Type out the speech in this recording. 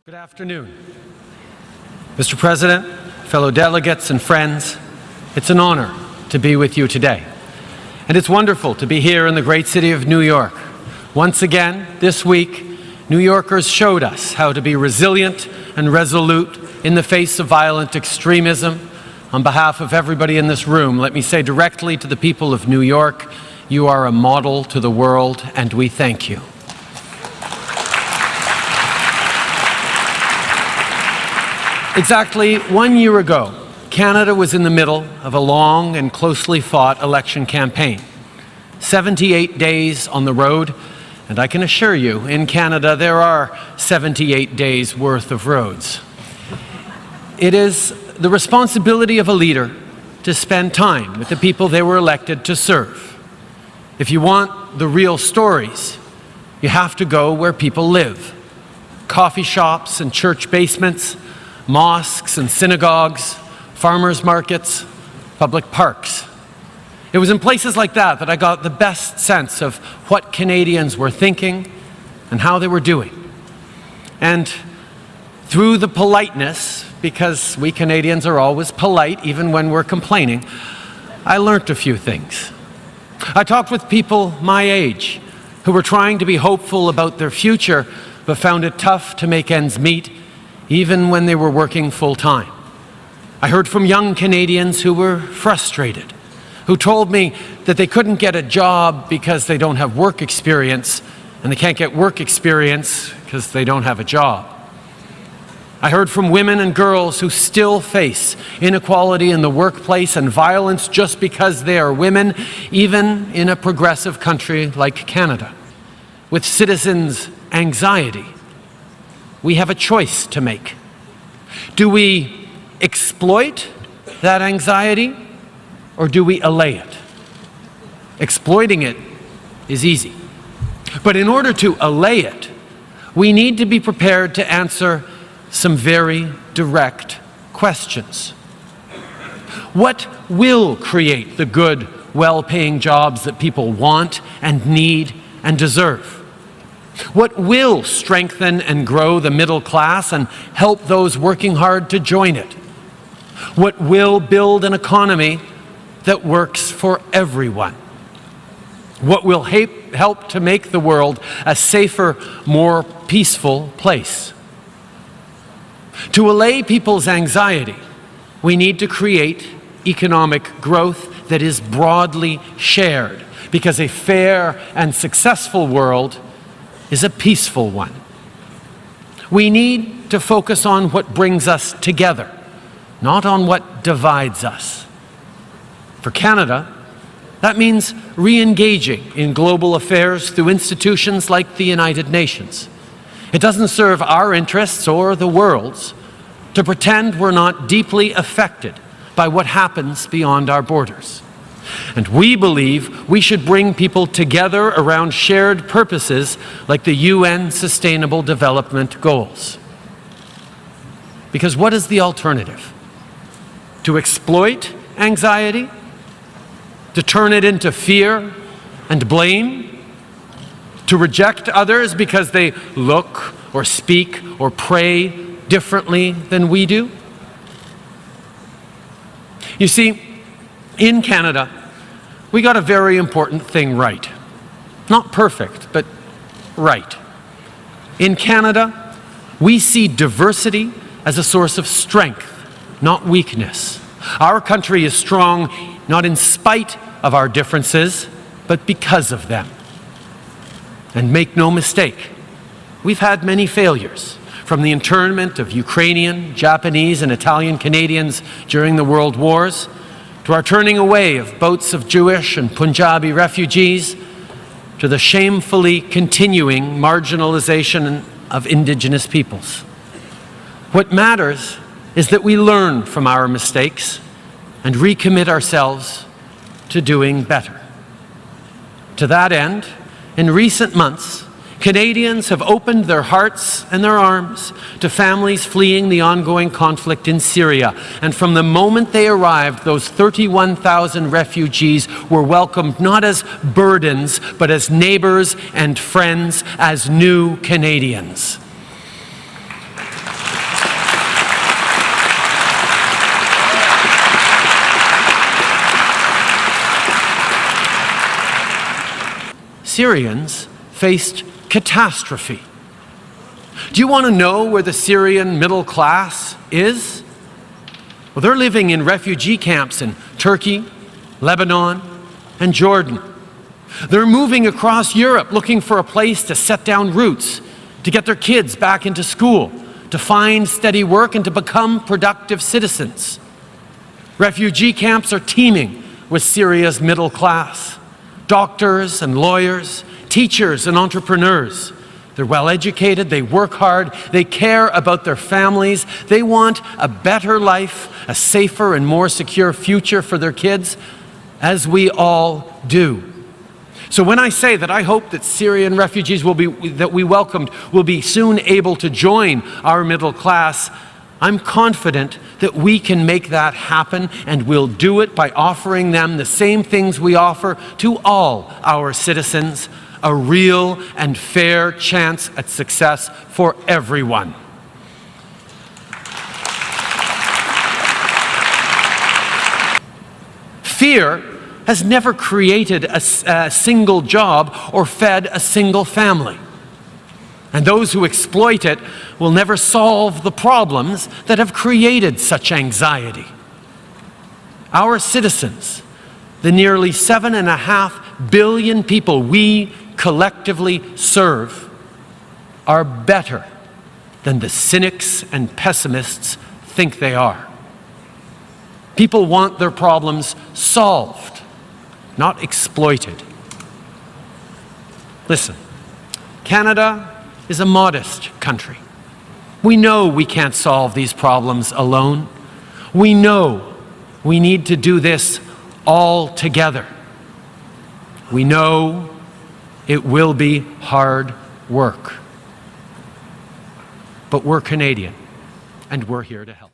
Good afternoon. Mr. President, fellow delegates and friends, it's an honor to be with you today. And it's wonderful to be here in the great city of New York. Once again, this week, New Yorkers showed us how to be resilient and resolute in the face of violent extremism. On behalf of everybody in this room, let me say directly to the people of New York, you are a model to the world, and we thank you. Exactly 1 year ago, Canada was in the middle of a long and closely fought election campaign. 78 days on the road, and I can assure you, in Canada, there are 78 days worth of roads. It is the responsibility of a leader to spend time with the people they were elected to serve. If you want the real stories, you have to go where people live. Coffee shops and church basements, mosques and synagogues, farmers markets, public parks. It was in places like that that I got the best sense of what Canadians were thinking and how they were doing. And through the politeness, because we Canadians are always polite even when we're complaining, I learned a few things. I talked with people my age who were trying to be hopeful about their future but found it tough to make ends meet even when they were working full-time. I heard from young Canadians who were frustrated, who told me that they couldn't get a job because they don't have work experience, and they can't get work experience because they don't have a job. I heard from women and girls who still face inequality in the workplace and violence just because they are women, even in a progressive country like Canada. With citizens' anxiety, we have a choice to make. Do we exploit that anxiety, or do we allay it? Exploiting it is easy. But in order to allay it, we need to be prepared to answer some very direct questions. What will create the good, well-paying jobs that people want and need and deserve? What will strengthen and grow the middle class and help those working hard to join it? What will build an economy that works for everyone? What will help to make the world a safer, more peaceful place? To allay people's anxiety, we need to create economic growth that is broadly shared, because a fair and successful world is a peaceful one. We need to focus on what brings us together, not on what divides us. For Canada, that means re-engaging in global affairs through institutions like the United Nations. It doesn't serve our interests or the world's to pretend we're not deeply affected by what happens beyond our borders. And we believe we should bring people together around shared purposes like the UN Sustainable Development Goals. Because what is the alternative? To exploit anxiety? To turn it into fear and blame? To reject others because they look or speak or pray differently than we do? You see, in Canada, we got a very important thing right. Not perfect, but right. In Canada, we see diversity as a source of strength, not weakness. Our country is strong not in spite of our differences, but because of them. And make no mistake, we've had many failures, from the internment of Ukrainian, Japanese, and Italian Canadians during the World Wars, to our turning away of boats of Jewish and Punjabi refugees, to the shamefully continuing marginalization of Indigenous peoples. What matters is that we learn from our mistakes and recommit ourselves to doing better. To that end, in recent months, Canadians have opened their hearts and their arms to families fleeing the ongoing conflict in Syria. And from the moment they arrived, those 31,000 refugees were welcomed not as burdens, but as neighbors and friends, as new Canadians. Syrians faced catastrophe. Do you want to know where the Syrian middle class is? Well, they're living in refugee camps in Turkey, Lebanon, and Jordan. They're moving across Europe looking for a place to set down roots, to get their kids back into school, to find steady work, and to become productive citizens. Refugee camps are teeming with Syria's middle class. Doctors and lawyers, teachers and entrepreneurs. They're well educated, they work hard, they care about their families, they want a better life, a safer and more secure future for their kids, as we all do. So when I say that I hope that Syrian refugees that we welcomed will be soon able to join our middle class, I'm confident that we can make that happen, and we'll do it by offering them the same things we offer to all our citizens: a real and fair chance at success for everyone. Fear has never created a single job or fed a single family. And those who exploit it will never solve the problems that have created such anxiety. Our citizens, the nearly 7.5 billion people we collectively serve, are better than the cynics and pessimists think they are. People want their problems solved, not exploited. Listen, Canada is a modest country. We know we can't solve these problems alone. We know we need to do this all together. We know it will be hard work. But we're Canadian, and we're here to help.